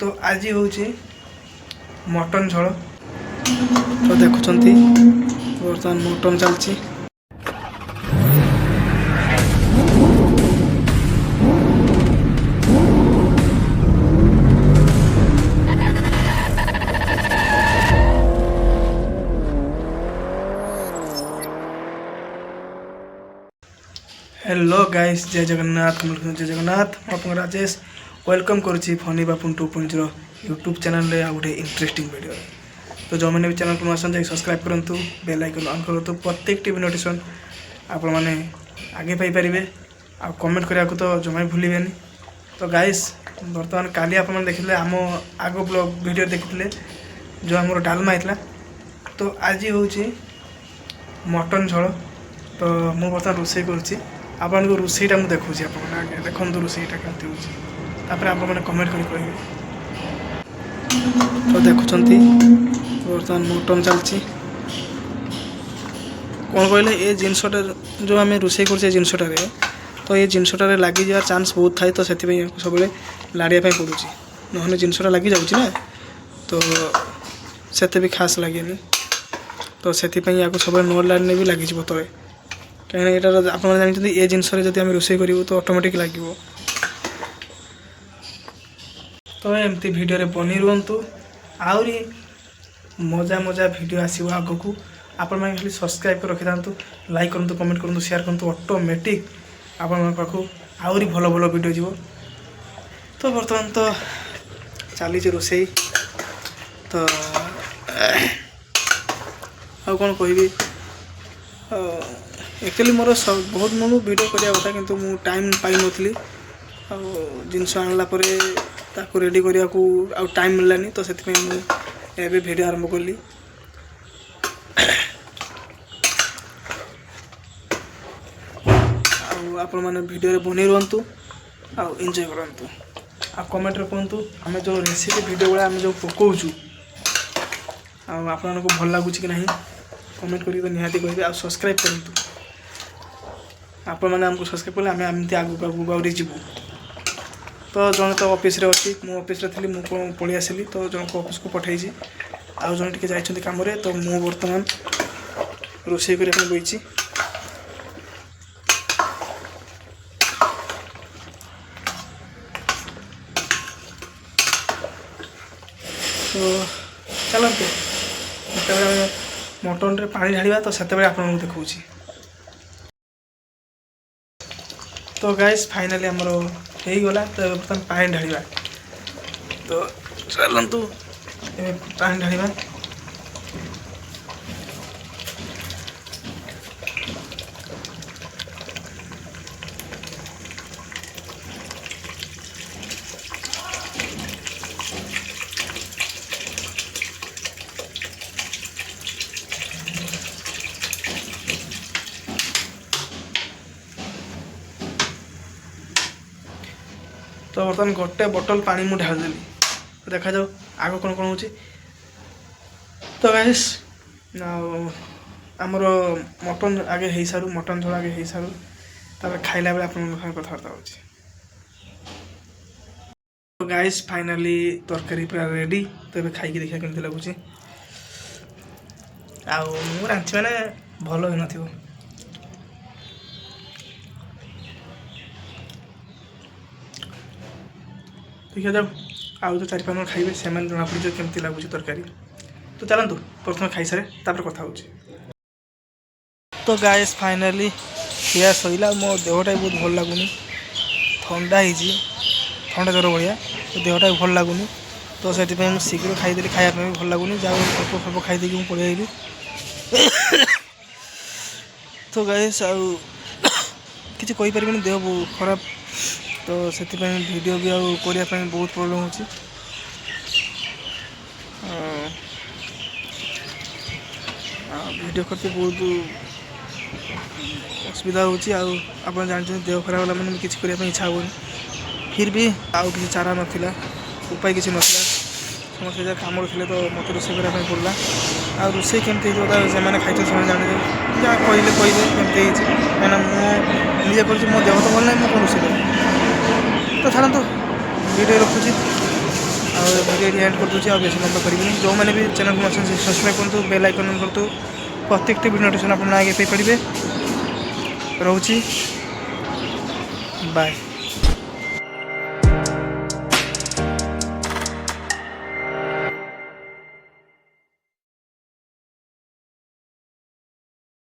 तो आज हूँ मटन झोल तो देखुंत बर्तमान मटन चलती हेलो गाइस जय जगन्नाथ जय जगन्नाथ आप राजेश वेलकम करुच्ची फनी बापुन 2.0 यूट्यूब चैनल रे गोटे इंटरेस्टिंग वीडियो। तो जो मैंने भी चैनल को आसन जाए सब्सक्राइब करूँ बेल आइकन ऑन करूँ प्रत्येक टी नोटिफिकेशन आपण मैंने आगे पाइपर आ कमेंट करने को तो जमा भूलें। तो गाइस बर्तमान काली आप देखते आम आग ब्लॉग वीडियो देखते जो आम डालमा होता तो आज हूँ मटन झोल। तो मुझे बर्तमान रोषे करुँची आपन को रोषेईटा मुझे देखुची आगे देखो रोषेईटा केमती होपर आप कमेंट कर कहे। तो देखुं बर्तमान मटन चलती कौन कहले ये जिनसटा जो आम रोषे कर जिनसटार तो ये जिनसटार लगी जा चांस बहुत थाए तो से सब लाड़िया पड़ुची ना जिनसटा लगी जाऊँगी ना तो से भी खास लगे तो से सब न लाड़ने भी लगी तले कहीं यहाँ आप जानते ये जिनस रोषे करूँ तो ऑटोमेटिक लगे। तो एमती वीडियो बनी रुहतु आहरी मजा मजा वीडियो आसो आग को आपण मैंने खाली सब्सक्राइब कर रखी था लाइक करूँ कमेंट करूँ शेयर करूँ ऑटोमेटिक आपण पाखु आहरी भल भल वीडियो जीव। तो बर्तमान तो चली रोषे तो आ कौन कहि एक्चुअली मोर बहुत मन वीडियो करने कथा किंतु मु टाइम पाई नथली जिनस आणला ताकू रेडी करने को आउ टाइम मिललानी तो से मुझे वीडियो आरंभ कली। आपण मैंने वीडियो बनी रुहतु आउ एंजॉय करंतु आ कमेंट रे कहतु आम जो रेसिपी वीडियो गुड़ा आम जो पकाउछु आपको भल लगुच कि नहीं कमेंट करके निहाती कहे आ सब्सक्राइब करूँ आपण मैंने आमको सब्सक्राइब कले आम एमती आगू आगू आगे जीवु। तो जन तो ऑफिस रे अच्छी मु ऑफिस रे थी मुझे पलि आसली तो जन को ऑफिस को पठाई आउ जन टे जाइछन्ति काम रे तो मु वर्तमान रोषे करने बईची। तो चलते मटन रे पानी ढालिबा तो से आपको देखा। तो गाइस फाइनली आमर हो गला तो बर्तमान पानी ढालिबा तो चलतु पानी ढालिबा। तो बर्तमान गोटे बोतल पानी मुझे ढालदेली देखा जाओ आग कौन कौन हो। तो गाइस आमर मटन आगे हो सारू मटन झोल आगे हो सारू तापर खाइला बेले आप कथबार्ता हो। तो गाइस फाइनली तरकारी पूरा रेडी तो ये खाई देखा केमती लगुच आंची मैंने भल हो न देखा जाओ आउ तो 4-5 जन खाइबे से जना पड़े केमती लगुच तरकारी। तो चलतु प्रथम खाई सारे तापर कथा हो। तो गाइस फाइनली खिया सैला मो देहटा बहुत भल लगुनि ठंडा ठंडा ज्वर भाया तो देहटा भी भल लगुनि तो से शीघ्र खाईदेली खायापी भी भल लगुनि जहाँ अल्प फल्प खाईदे मुझे पलि आइली। तो गाइस आउ किसी कहीपर देह खराब तो से वीडियो भी करने बहुत प्रॉब्लम हो। वीडियो करते बहुत असुविधा हो जानते देह खराब है मैंने किसी करने इच्छा हो फिर भी आउ किसी चारा नाला उपाय किसी नाला समस्त जगह कम थे तो मत रोषे करने पड़ा आ रोषे केमती से खाई जाने जहाँ कहले कहे केमती कहीं मुझे कर मो देह तो भल ना मुझे रोषे कर। तो छाड़ू वीडियो रखुची वीडियो एंड कर दूसरी आ बेस लंबा करी जो मैंने भी चैनल को सब्सक्राइब करूँ बेल आइकन ऑन करूँ प्रत्येक वीडियो नोटिफिकेशन आप आगे पाइपर रोची बाय।